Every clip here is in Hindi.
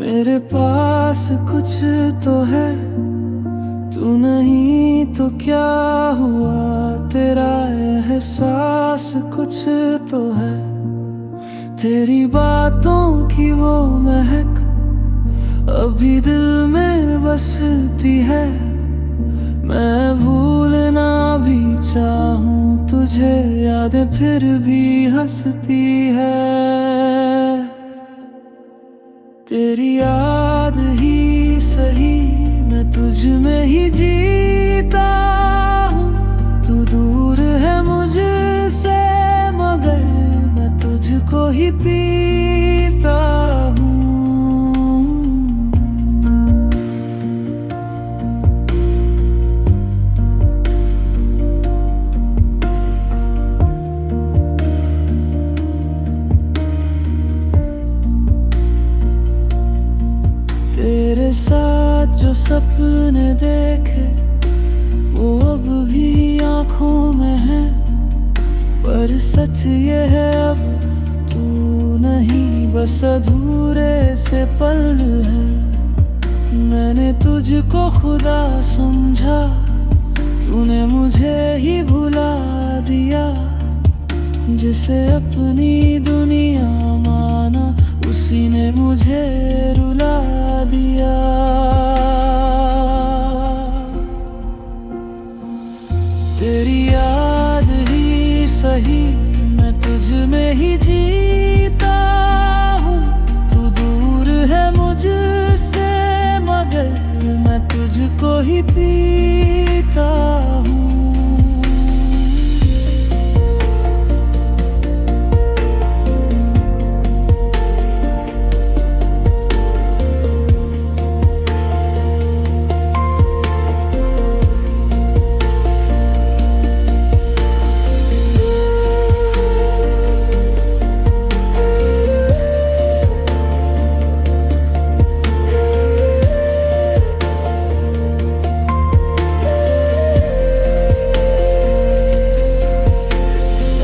मेरे पास कुछ तो है, तू नहीं तो क्या हुआ, तेरा एहसास कुछ तो है। तेरी बातों की वो महक अभी दिल में बसती है। मैं भूलना भी चाहूं तुझे, यादें फिर भी हंसती है। तेरी याद ही सही, मैं तुझ में ही जीता हूँ। तू दूर है मुझसे मगर मैं तुझको ही पीता हूँ। तेरे साथ जो सपने देखे वो अब भी आँखों में है, पर सच ये है अब तू नहीं, बस अधूरे से पल है। मैंने तुझको खुदा समझा, तूने मुझे ही भुला दिया। जिसे अपनी दुनिया माना उसी ने मुझे रुला दिया। तेरी याद ही सही, मैं तुझ में ही जीता हूँ। तू दूर है मुझसे मगर मैं तुझको ही पीता हूँ।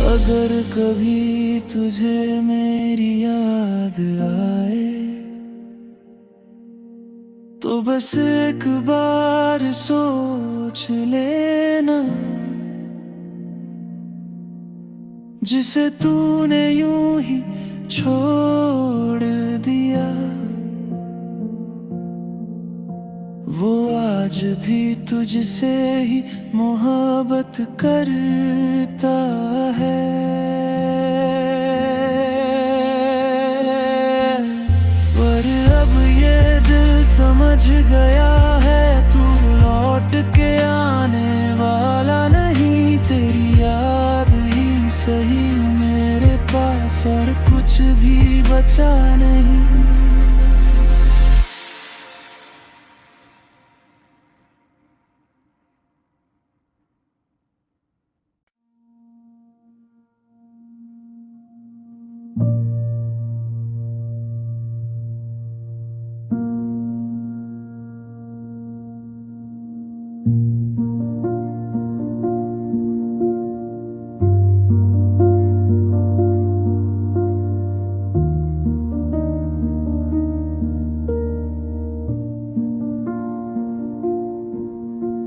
अगर कभी तुझे मेरी याद आए तो बस एक बार सोच लेना, जिसे तूने यूं ही छोड़ दिया। वो आज भी तुझसे ही मोहब्बत करता है। पर अब ये दिल समझ गया है, तू लौट के आने वाला नहीं। तेरी याद ही सही मेरे पास, और कुछ भी बचा नहीं।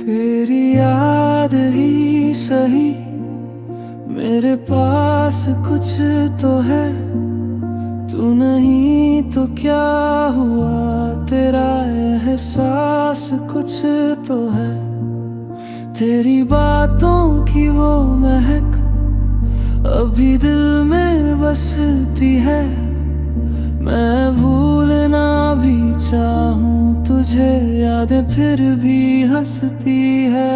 तेरी याद ही सही, मेरे पास कुछ तो है। तू नहीं तो क्या हुआ, तेरा एहसास कुछ तो है। तेरी बातों की वो महक अभी दिल में बसती है। मैं भूलना भी चाहूं तुझे, यादें फिर भी हंसती है।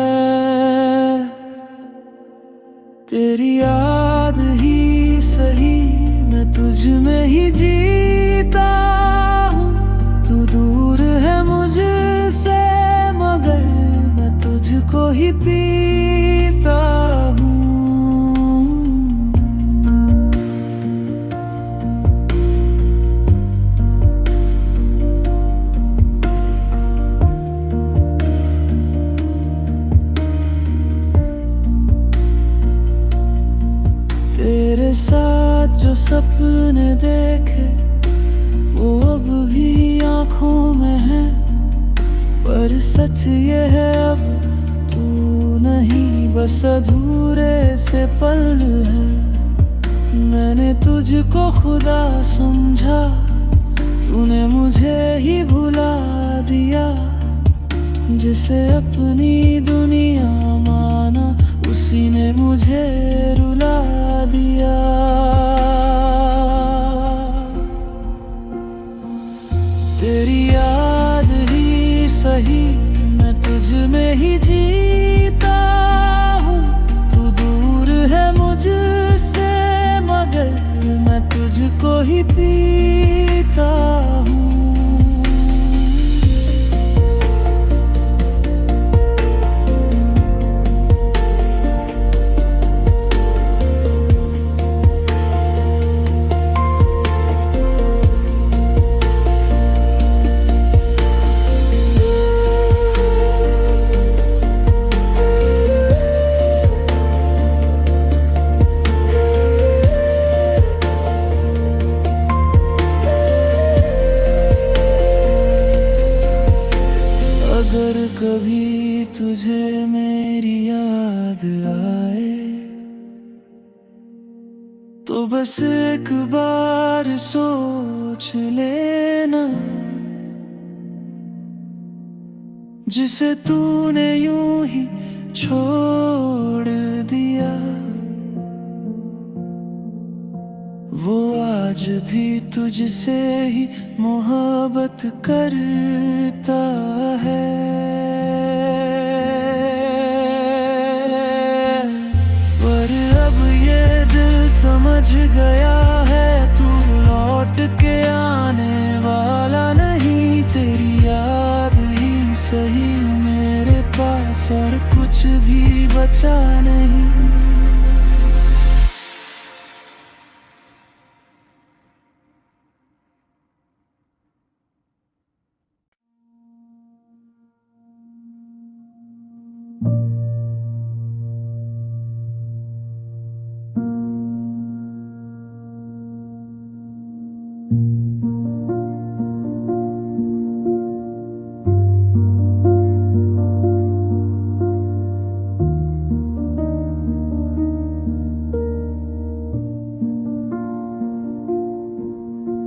तेरी याद ही सही, मैं तुझ में ही जीता हूँ। तू दूर है मुझसे मगर मैं तुझको ही पीता हूँ। तेरे साथ जो सपने देखे वो अब भी आंखों में है, पर सच ये है अब तू नहीं, बस अधूरे से पल है। मैंने तुझको खुदा समझा, तूने मुझे ही भुला दिया। जिसे अपनी दुनिया माना, उसी ने मुझे रुला दिया। तेरी याद ही सही, मैं तुझ में ही जीता हूँ। तू दूर है मुझसे मगर मैं तुझको ही पीता हूँ। अगर कभी तुझे मेरी याद आए, तो बस एक बार सोच लेना, जिसे तूने यूं ही छोड़ दिया। वो आज भी तुझसे ही मोहब्बत करता है। पर अब ये दिल समझ गया है, तू लौट के आने वाला नहीं। तेरी याद ही सही मेरे पास, और कुछ भी बचा नहीं।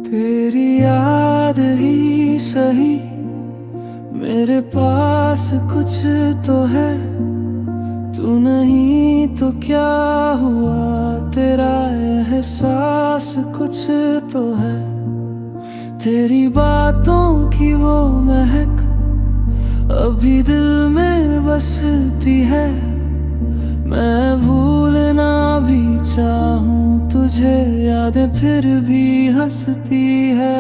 तेरी याद ही सही मेरे पास कुछ तो है। तू नहीं तो क्या हुआ, तेरा एहसास कुछ तो है। तेरी बातों की वो महक अभी दिल में बसती है। मैं भूलना भी चाहूं तुझे, यादें फिर भी हंसती है।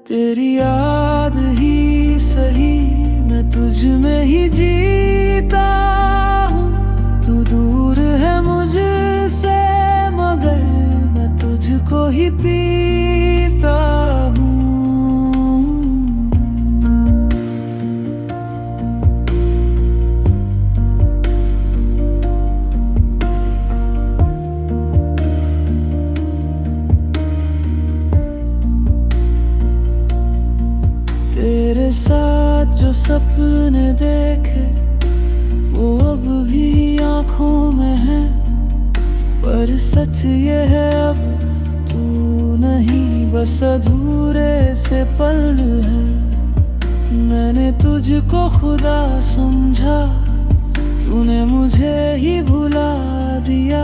तेरी याद ही सही, मैं तुझ में ही जीता हूँ। तू दूर है मुझसे मगर मैं तुझको ही पीता हूँ। तेरे साथ जो सपने देखे वो अब भी आंखों में है, पर सच ये है अब तू नहीं, बस अधूरे से पल है। मैंने तुझको खुदा समझा, तूने मुझे ही भुला दिया।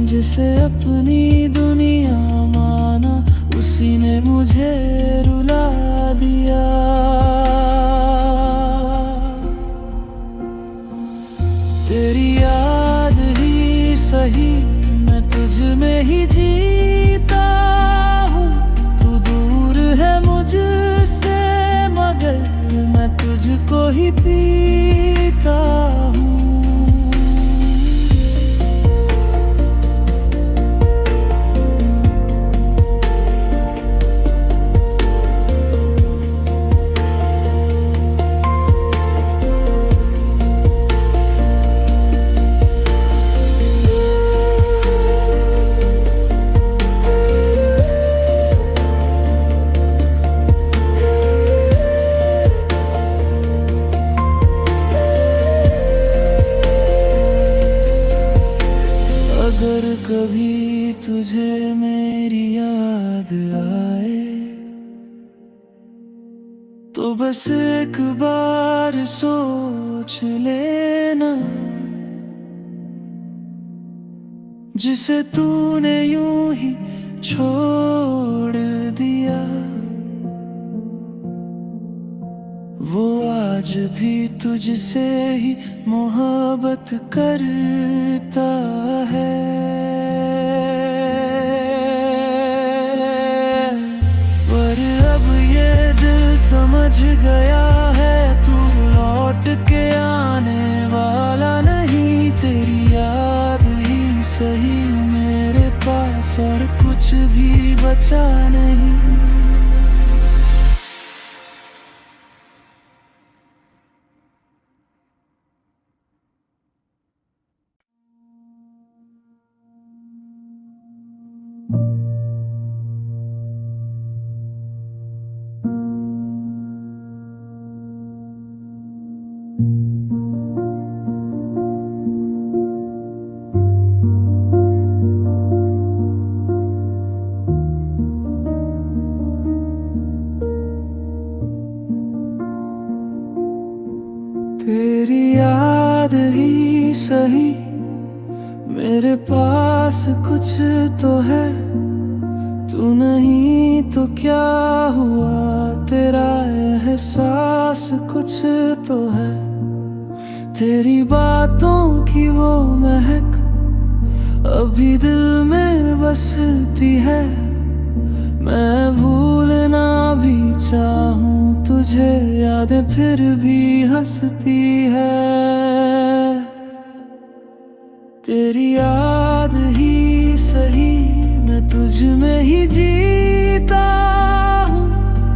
जिसे अपनी दुनिया माना, उसी ने मुझे रुला दिया। तेरी याद ही सही, मैं तुझ में ही जीता हूँ। तू दूर है मुझसे मगर मैं तुझको ही पीता हूँ। याद आए तो बस एक बार सोच लेना, जिसे तूने यूं ही छोड़ दिया वो आज भी तुझसे ही मोहब्बत करता है। पर अब ये दिल समझ गया है तू लौट के आने वाला नहीं, तेरी याद ही सही मेरे पास और कुछ भी बचा नहीं। तेरी याद ही सही मेरे पास कुछ तो है, तू नहीं तो क्या हुआ तेरा एहसास कुछ तो है। तेरी बातों की वो महक अभी दिल में बसती है, मैं भूलना भी चाहूं तुझे यादें फिर भी हंसती है। तेरी याद ही सही मैं तुझ में ही जीता हूँ,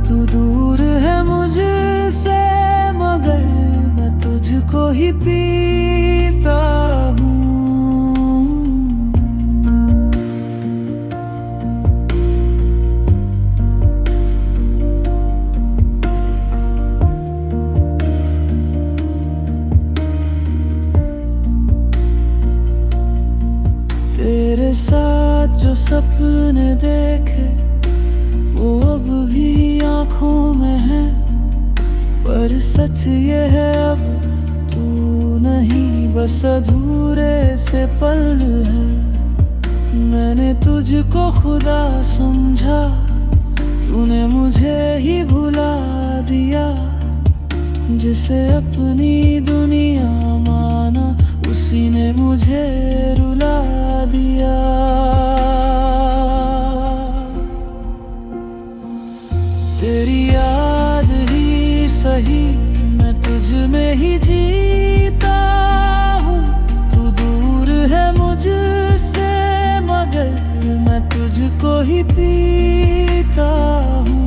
तू दूर है मुझसे मगर मैं तुझको ही पीता हूँ। तेरे साथ जो सपने देखे वो अब भी आँखों में है, पर सच ये है अब तू नहीं बस अधूरे से पल है। मैंने तुझको खुदा समझा तूने मुझे ही भुला दिया, जिसे अपनी दुनिया माना उसी ने मुझे रुला दिया। तेरी याद ही सही मैं तुझ में ही जीता हूँ, तू दूर है मुझसे मगर मैं तुझको ही पीता हूँ।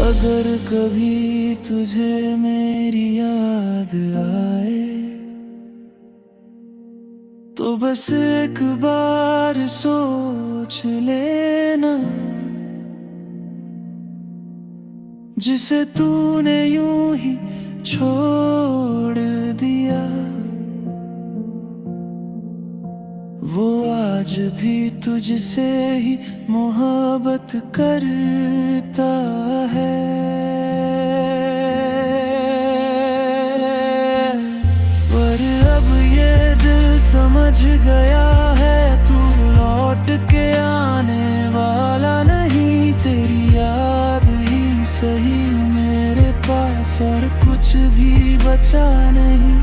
अगर कभी तुझे मेरी याद आए तो बस एक बार सोच लेना, जिसे तूने यूं ही छोड़ दिया वो आज भी तुझसे ही मोहब्बत करता है। पर अब ये दिल समझ गया है तू लौट के आने वाला नहीं, तेरी याद ही सही मेरे पास और कुछ भी बचा नहीं।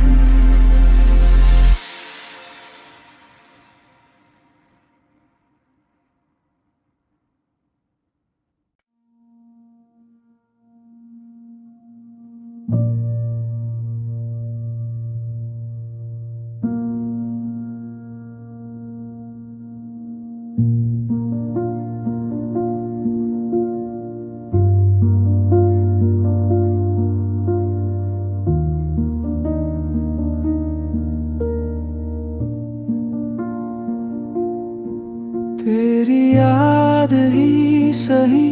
तेरी याद ही सही,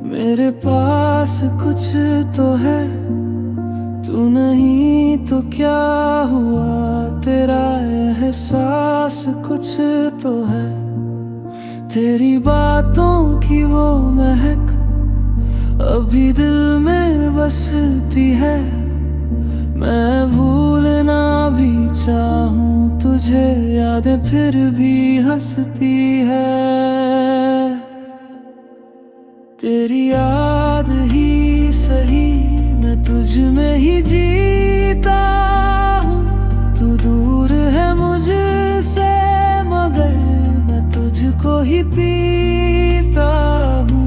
मेरे पास कुछ तो है। तू नहीं तो क्या हुआ, तेरा एहसास कुछ तो है। तेरी बातों की वो महक अभी दिल में बसती है। मैं भूलना भी चाहूं तुझे, यादें फिर भी हंसती है। तेरी याद ही सही, मैं तुझ में ही जीता हूँ। तू दूर है मुझसे मगर मैं तुझको ही पीता हूँ।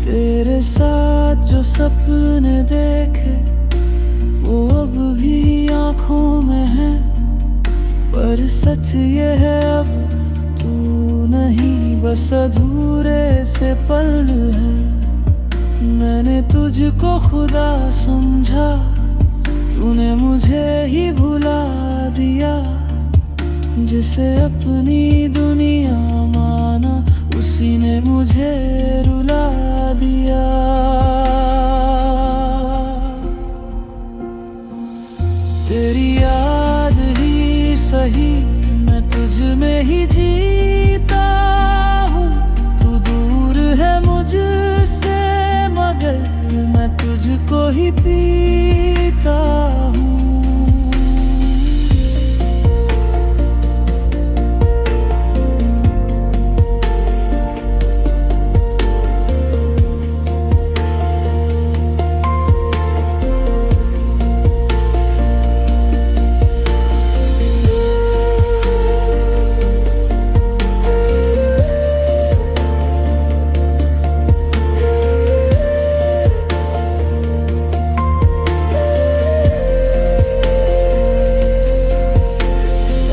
तेरे साथ जो सपने देखे वो अब भी आँखों में है, पर सच ये है अब तू नहीं, बस अधूरे से पल है। मैंने तुझको खुदा समझा, तूने मुझे ही भुला दिया। जिसे अपनी दुनिया माना उसी ने मुझे रुला दिया। तेरी याद ही सही, मैं तुझ में ही जीता हूँ। तू दूर है मुझसे मगर मैं तुझको ही पीता हूँ।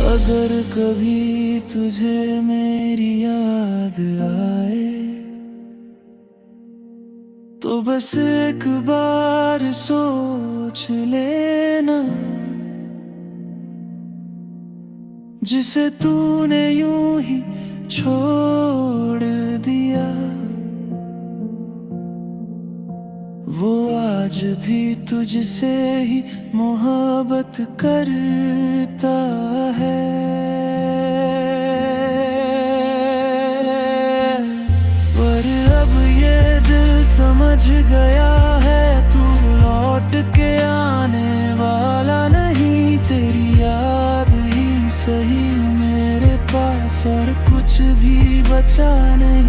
अगर कभी तुझे मेरी याद आए तो बस एक बार सोच लेना, जिसे तूने यूं ही छोड़ दिया। वो आज भी तुझसे ही मोहब्बत करता है। पर अब ये दिल समझ गया है, तू लौट के आने वाला नहीं। तेरी याद ही सही मेरे पास, और कुछ भी बचा नहीं।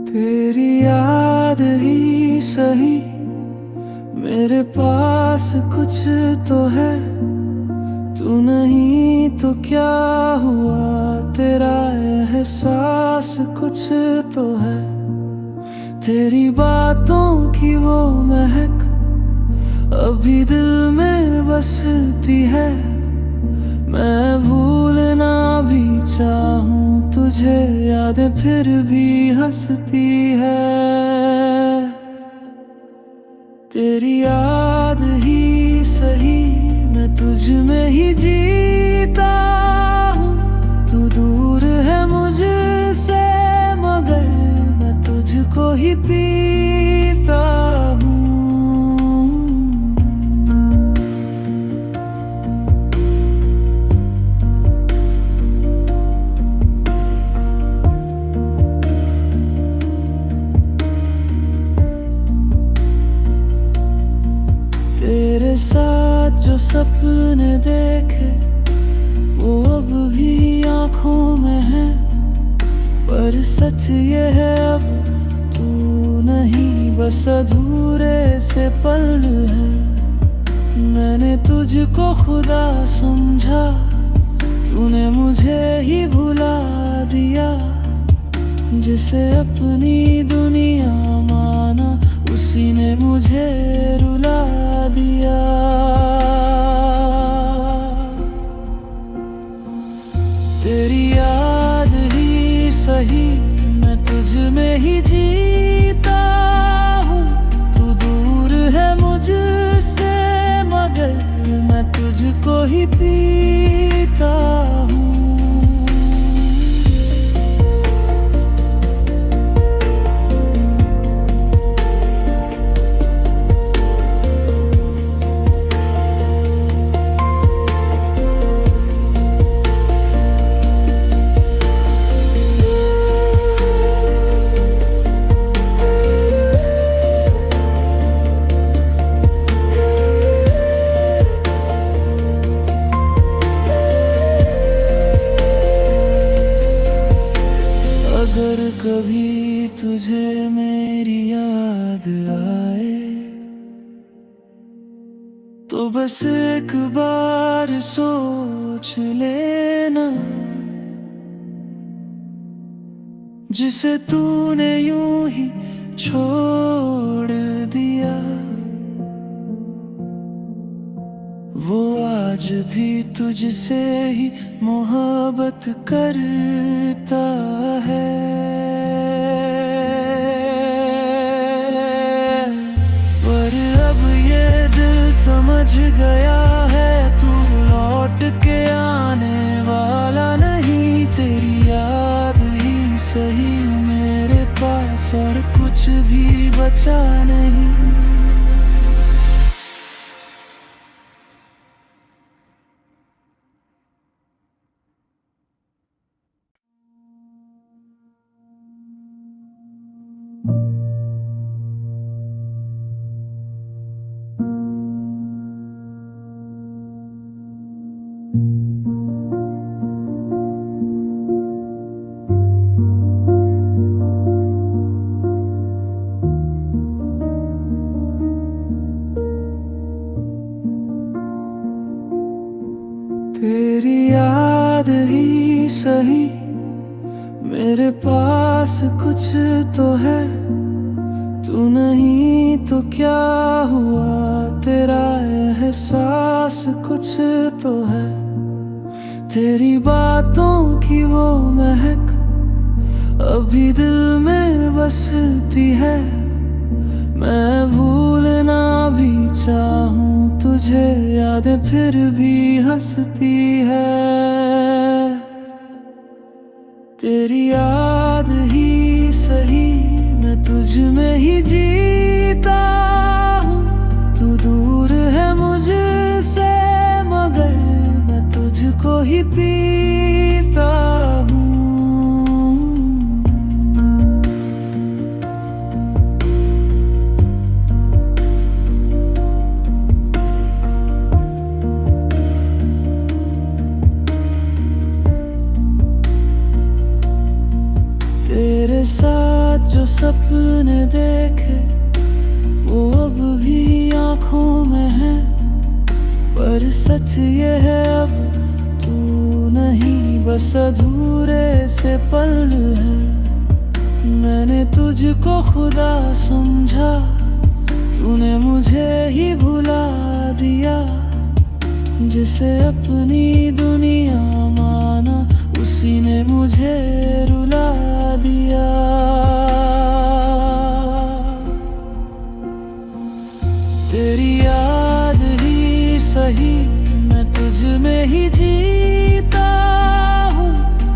तेरी याद ही सही, मेरे पास कुछ तो है। तू नहीं तो क्या हुआ, तेरा एहसास कुछ तो है। तेरी बातों की वो महक अभी दिल में बसती है। मैं भूलना भी चाहूं तुझे, यादें फिर भी हंसती है। तेरी याद ही सही, मैं तुझ में ही जीता हूँ। तू दूर है मुझसे मगर मैं तुझको ही पीता हूँ। सपने देखे वो अब भी आंखों में है, पर सच ये है अब तू नहीं, बस अधूरे से पल है। मैंने तुझको खुदा समझा, तूने मुझे ही भुला दिया। जिसे अपनी दुनिया माना, उसी ने मुझे रुला दिया। तेरी याद ही सही, मैं तुझ में ही जीता हूँ। तू दूर है मुझसे मगर मैं तुझको ही पीता हूँ। अगर कभी तुझे मेरी याद आए तो बस एक बार सोच लेना, जिसे तूने यूं ही छोड़ दिया। वो आज भी तुझसे ही मोहब्बत करता है। पर अब ये दिल समझ गया है, तू लौट के आने वाला नहीं। तेरी याद ही सही मेरे पास, और कुछ भी बचा नहीं। तेरी याद ही सही मेरे पास कुछ तो है। तू नहीं तो क्या हुआ, तेरा एहसास कुछ तो है। तेरी बातों की वो महक अभी दिल में बसती है। मैं भूलना भी चाहूं तुझे, यादें फिर भी हंसती है। तेरी याद ही सही, मैं तुझ में ही जीता हूँ। तू दूर है मुझसे मगर मैं तुझको ही पीता हूँ। तेरे साथ जो सपने देखे वो अब भी आंखों में है, पर सच ये है अब तू नहीं, बस अधूरे से पल है। मैंने तुझको खुदा समझा, तूने मुझे ही भुला दिया। जिसे अपनी दुनिया माना, उसी ने मुझे रुला दिया। तेरी याद ही सही, मैं तुझ में ही जीता हूँ।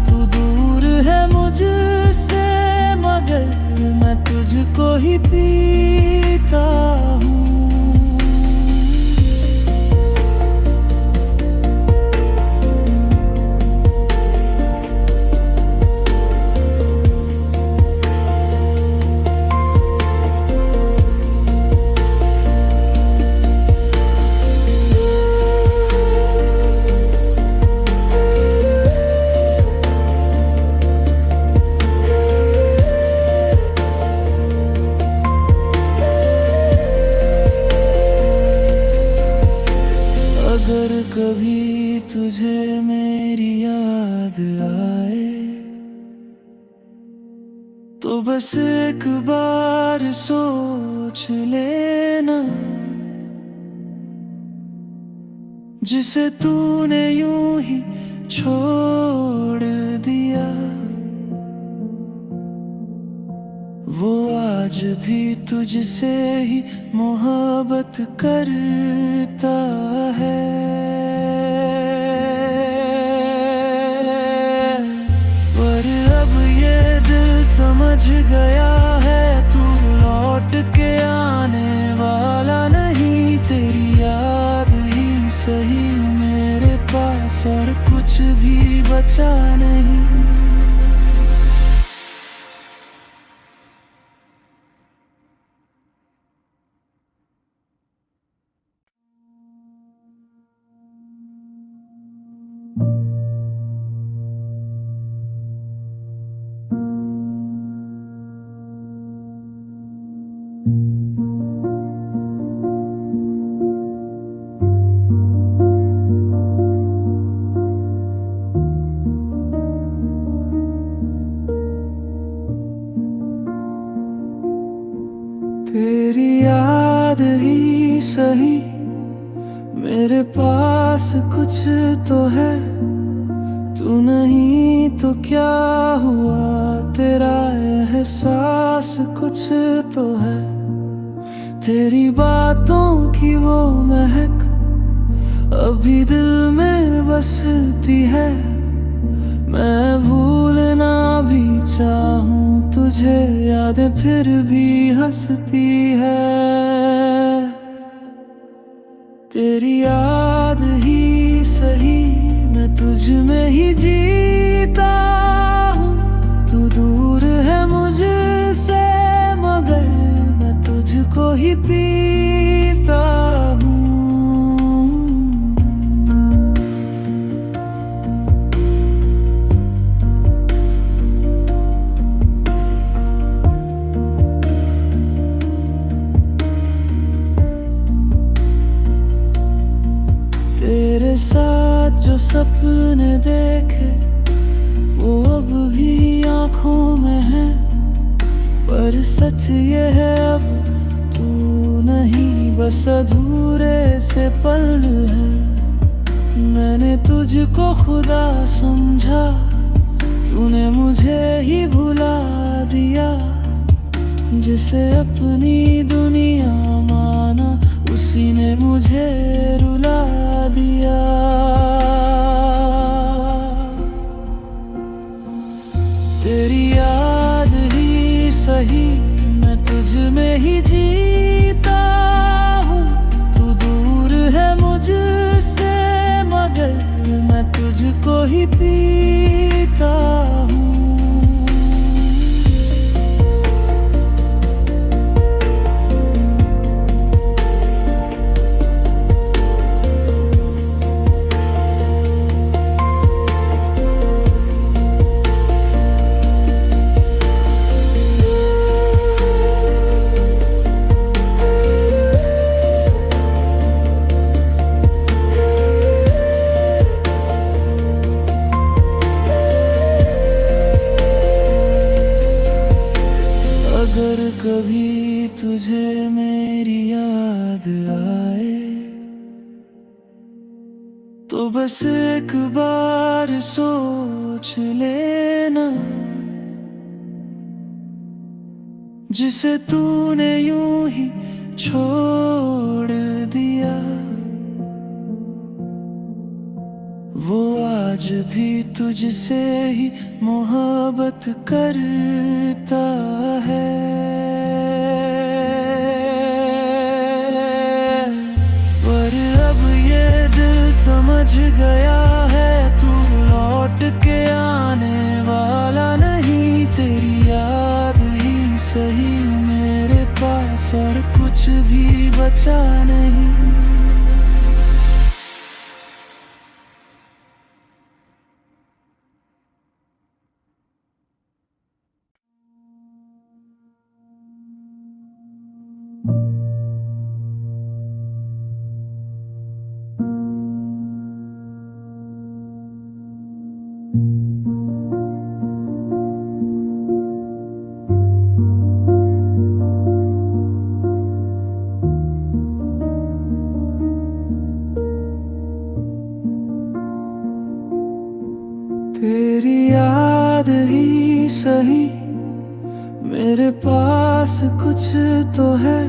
तू दूर है मुझसे मगर मैं तुझको ही पीता हूँ। अगर कभी तुझे मेरी याद आए तो बस एक बार सोच लेना, जिसे तूने यूं ही छोड़ दिया वो आज भी तुझसे ही मोहब्बत करता है। पर अब ये दिल समझ गया है तू लौट के आने वाला नहीं, तेरी याद ही सही मेरे पास और कुछ भी बचा नहीं। तेरी याद ही सही मेरे पास कुछ तो है, तू नहीं तो क्या हुआ तेरा एहसास कुछ तो है। तेरी बातों की वो महक अभी दिल में बसती है, मैं भूलना भी चाहूं तुझे यादें फिर भी हंसती है। तेरी याद ही सही मैं तुझ में ही जीता हूँ, तू दूर है मुझसे मगर मैं तुझको ही पीता हूँ। तेरे साथ जो सपने देखे वो अब भी आँखों में है, पर सच ये है अब तू नहीं बस अधूरे से पल है। मैंने तुझको खुदा समझा तूने मुझे ही भुला दिया, जिसे अपनी दुनिया माना उसी ने मुझे रुला दिया। तेरी याद ही सही मैं तुझ में ही जीता हूँ, तू दूर है मुझसे मगर मैं तुझको ही पीता हूँ। अगर कभी तुझे मेरी याद आए तो बस एक बार सोच लेना, जिसे तूने यूं ही छोड़ दिया वो आज भी तुझसे ही मोहब्बत करता है। पर अब ये दिल समझ गया है तू लौट के आने वाला नहीं, तेरी याद ही सही मेरे पास और कुछ भी बचा नहीं। तेरी याद ही सही, मेरे पास कुछ तो है।